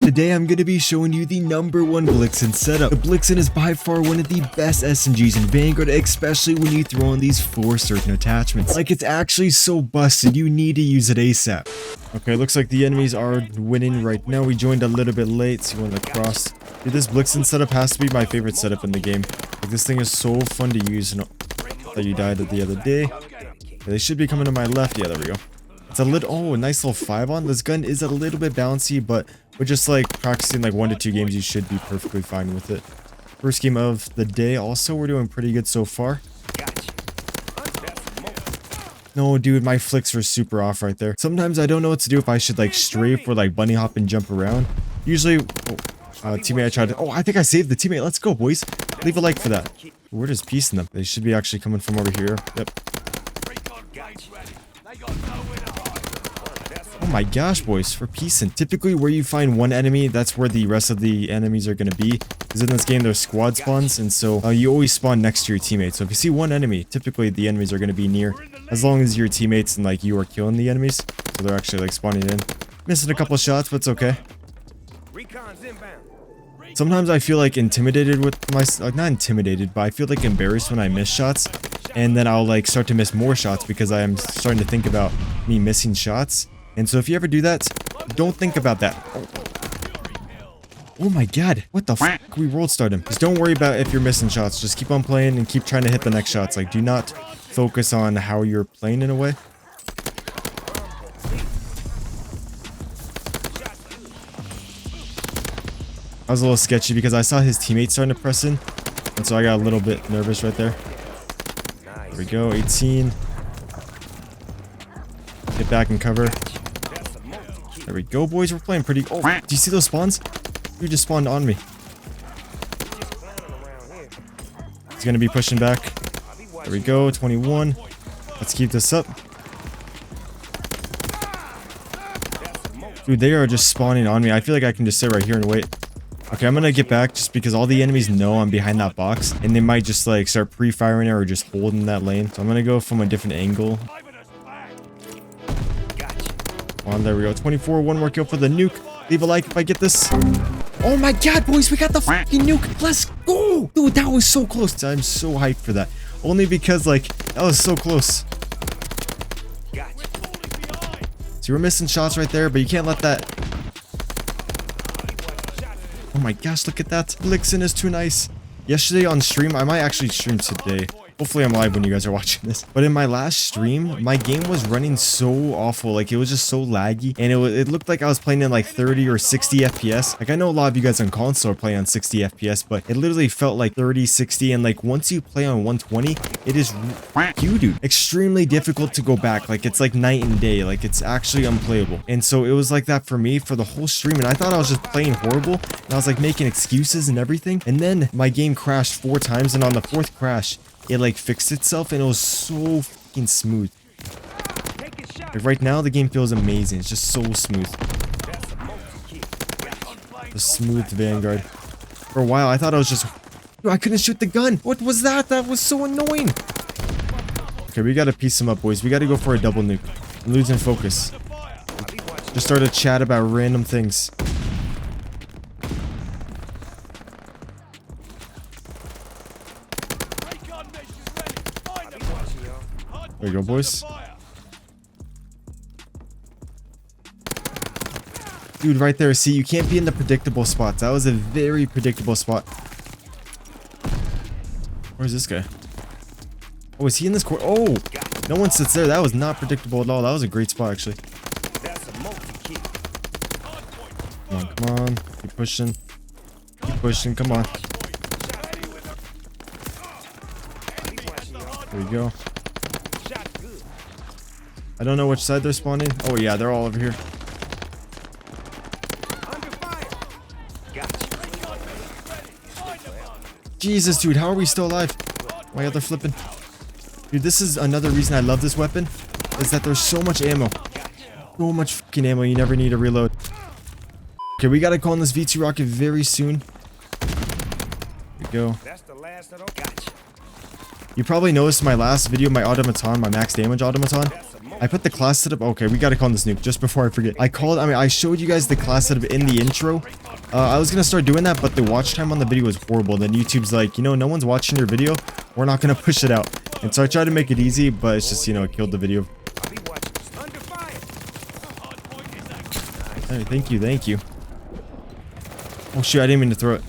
Today I'm going to be showing you the #1 Blixen setup. The Blixen is by far one of the best SMGs in Vanguard, especially when you throw in these 4 certain attachments. Like, it's actually so busted, you need to use it ASAP. Okay, looks like the enemies are winning right now. We joined a little bit late, so you want to cross. Dude, this Blixen setup has to be my favorite setup in the game. Like, this thing is so fun to use. No, that you died the other day. Okay, they should be coming to my left. Yeah, there we go. It's a little, oh, a nice little 5-on. This gun is a little bit bouncy, but we're just like practicing like 1 to 2 games. You should be perfectly fine with it. First game of the day. Also, we're doing pretty good so far. No, dude, my flicks were super off right there. Sometimes I don't know what to do, if I should like strafe or like bunny hop and jump around. Usually, teammate, I tried to, oh, I think I saved the teammate. Let's go, boys. Leave a like for that. Where does peace in them? They should be actually coming from over here. Yep. Oh my gosh, boys, for peace. And typically where you find one enemy, that's where the rest of the enemies are going to be. Because in this game, there's squad spawns, and so you always spawn next to your teammates. So if you see one enemy, typically the enemies are going to be near, as long as your teammates and like you are killing the enemies. So they're actually like spawning in. Missing a couple of shots, but it's okay. Sometimes I feel like intimidated with my, not intimidated, but I feel like embarrassed when I miss shots. And then I'll like start to miss more shots because I am starting to think about me missing shots. And so if you ever do that, don't think about that. Oh my god, what the f***? We world start him. Just don't worry about if you're missing shots. Just keep on playing and keep trying to hit the next shots. Like, do not focus on how you're playing in a way. I was a little sketchy because I saw his teammates starting to press in. And so I got a little bit nervous right there. There we go, 18. Get back and cover. There we go, boys. We're playing pretty... Oh, do you see those spawns? You just spawned on me. He's going to be pushing back. There we go, 21. Let's keep this up. Dude, they are just spawning on me. I feel like I can just sit right here and wait. Okay, I'm going to get back just because all the enemies know I'm behind that box. And they might just like start pre-firing it or just holding that lane. So I'm going to go from a different angle. On, there we go. 24, 1 more kill for the nuke. Leave a like if I get this. Oh my god, boys, we got the fucking nuke. Let's go. Dude, that was so close. I'm so hyped for that. Only because, like, that was so close. So we're missing shots right there, but you can't let that... Oh my gosh, look at that. Blixen is too nice. Yesterday on stream, I might actually stream today. Hopefully I'm live when you guys are watching this. But in my last stream, my game was running so awful. Like, it was just so laggy. And it looked like I was playing in like 30 or 60 FPS. Like, I know a lot of you guys on console are playing on 60 FPS, but it literally felt like 30, 60. And like, once you play on 120, it is, dude, extremely difficult to go back. Like, it's like night and day. Like, it's actually unplayable. And so it was like that for me for the whole stream. And I thought I was just playing horrible. And I was like making excuses and everything. And then my game crashed 4 times. And on the 4th crash, it like fixed itself and it was so fucking smooth. Like right now the game feels amazing. It's just so smooth. The smooth Vanguard. For a while I thought I was just... I couldn't shoot the gun. What was that? That was so annoying. Okay, we gotta piece them up, boys. We gotta go for a double nuke. I'm losing focus. Just start to chat about random things. There you go, boys. Dude, right there. See, you can't be in the predictable spots. That was a very predictable spot. Where's this guy? Oh, is he in this corner? Oh, no one sits there. That was not predictable at all. That was a great spot, actually. Come on, come on. Keep pushing. Keep pushing. Come on. There we go. I don't know which side they're spawning. Oh yeah, they're all over here. Jesus, dude, how are we still alive? Why are they flipping? Dude, this is another reason I love this weapon, is that there's so much ammo. So much fucking ammo, you never need to reload. Okay, we gotta call on this V2 rocket very soon. There we go. You probably noticed in my last video, my automaton, my max damage automaton, I put the class setup. Okay, we gotta call this nuke just before I forget. I showed you guys the class setup in the intro. I was gonna start doing that, but the watch time on the video was horrible. Then YouTube's like, you know, no one's watching your video. We're not gonna push it out. And so I tried to make it easy, but it's just, you know, it killed the video. Hey, thank you, thank you. Oh shoot, I didn't mean to throw it.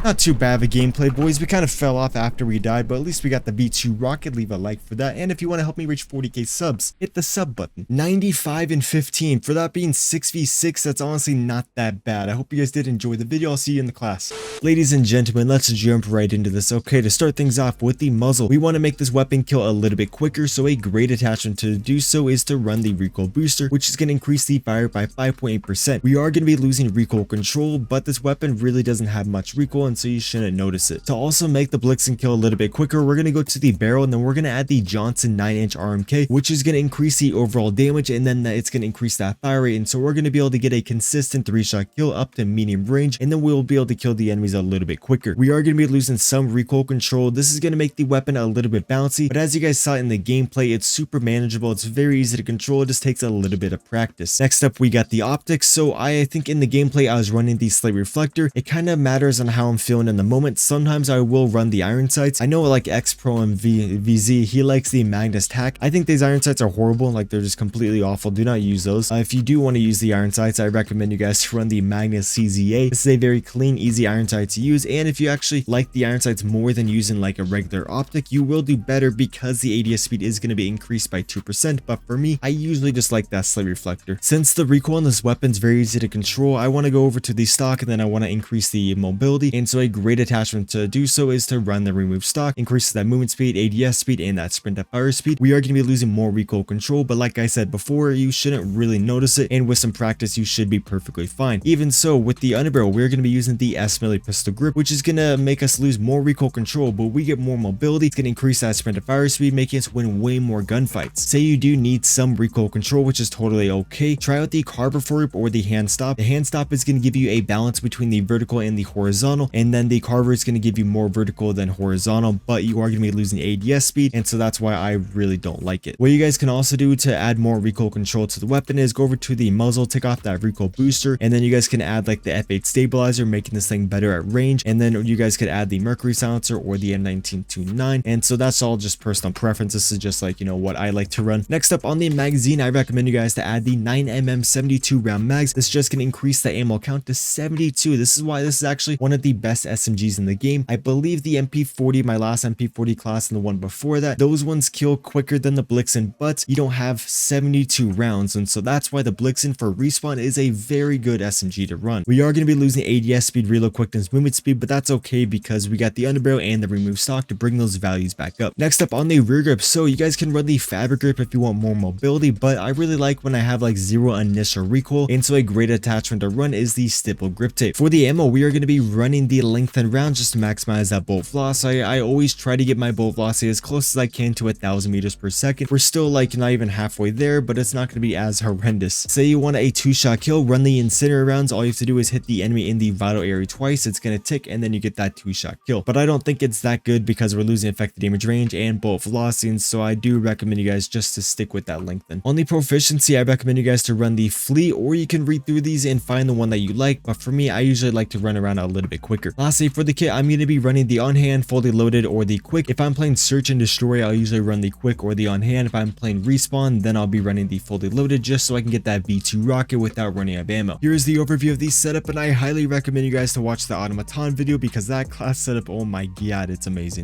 Not too bad of a gameplay, boys. We kind of fell off after we died, but at least we got the V2 rocket. Leave a like for that. And if you want to help me reach 40k subs, hit the sub button. 95 and 15. For that being 6v6, that's honestly not that bad. I hope you guys did enjoy the video. I'll see you in the class. Ladies and gentlemen, let's jump right into this. Okay, to start things off with the muzzle, we want to make this weapon kill a little bit quicker, so a great attachment to do so is to run the recoil booster, which is going to increase the fire by 5.8%. We are going to be losing recoil control, but this weapon really doesn't have much recoil, so you shouldn't notice it. To also make the Blixen kill a little bit quicker, we're going to go to the barrel, and then we're going to add the Johnson 9-inch RMK, which is going to increase the overall damage, and then it's going to increase that fire rate, and so we're going to be able to get a consistent 3-shot kill up to medium range, and then we'll be able to kill the enemies a little bit quicker. We are going to be losing some recoil control. This is going to make the weapon a little bit bouncy, but as you guys saw in the gameplay, it's super manageable. It's very easy to control. It just takes a little bit of practice. Next up, we got the optics. So I think in the gameplay, I was running the slate reflector. It kind of matters on how I'm feeling in the moment. Sometimes I will run the iron sights. I know like X Pro and VZ, he likes the Magnus tack. I think these iron sights are horrible. Like they're just completely awful. Do not use those. If you do want to use the iron sights, I recommend you guys to run the Magnus CZA. This is a very clean, easy iron sight to use. And if you actually like the iron sights more than using like a regular optic, you will do better because the ADS speed is going to be increased by 2%. But for me, I usually just like that slate reflector. Since the recoil on this weapon is very easy to control, I want to go over to the stock, and then I want to increase the mobility. And so a great attachment to do so is to run the remove stock, increases that movement speed, ADS speed, and that sprint at fire speed. We are going to be losing more recoil control, but like I said before, you shouldn't really notice it, and with some practice, you should be perfectly fine. Even so, with the underbarrel, we're going to be using the S-Milli pistol grip, which is going to make us lose more recoil control, but we get more mobility. It's going to increase that sprint at fire speed, making us win way more gunfights. Say you do need some recoil control, which is totally okay. Try out the carbine grip or the hand stop. The hand stop is going to give you a balance between the vertical and the horizontal, and then the carbine is going to give you more vertical than horizontal, but you are going to be losing ADS speed, and so that's why I really don't like it. What you guys can also do to add more recoil control to the weapon is go over to the muzzle, take off that recoil booster, and then you guys can add like the F8 stabilizer, making this thing better at range, and then you guys could add the Mercury silencer or the M1929, and so that's all just personal preference. This is just like, you know, what I like to run. Next up on the magazine, I recommend you guys to add the 9mm 72 round mags. This is just going to increase the ammo count to 72. This is why this is actually one of the best SMGs in the game. I believe the MP40, my last MP40 class and the one before that, those ones kill quicker than the Blixen, but you don't have 72 rounds, and so that's why the Blixen for respawn is a very good SMG to run. We are going to be losing ADS speed, reload quickness, movement speed, but that's okay because we got the underbarrel and the remove stock to bring those values back up. Next up on the rear grip, so you guys can run the fabric grip if you want more mobility, but I really like when I have like zero initial recoil, and so a great attachment to run is the stipple grip tape. For the ammo, we are going to be running the lengthened round just to maximize that bolt velocity. I always try to get my bolt velocity as close as I can to 1,000 meters per second. We're still like not even halfway there, but it's not going to be as horrendous. Say you want a 2-shot kill, run the incinerator rounds. All you have to do is hit the enemy in the vital area twice. It's going to tick, and then you get that 2-shot kill. But I don't think it's that good because we're losing effective damage range and bolt velocity, and so I do recommend you guys just to stick with that lengthen. On the proficiency, I recommend you guys to run the fleet, or you can read through these and find the one that you like, but for me, I usually like to run around a little bit quicker. Lastly, for the kit, I'm going to be running the on-hand, fully loaded, or the quick. If I'm playing search and destroy, I'll usually run the quick or the on-hand. If I'm playing respawn, then I'll be running the fully loaded just so I can get that V2 rocket without running out of ammo. Here's the overview of the setup, and I highly recommend you guys to watch the automaton video because that class setup, oh my god, it's amazing.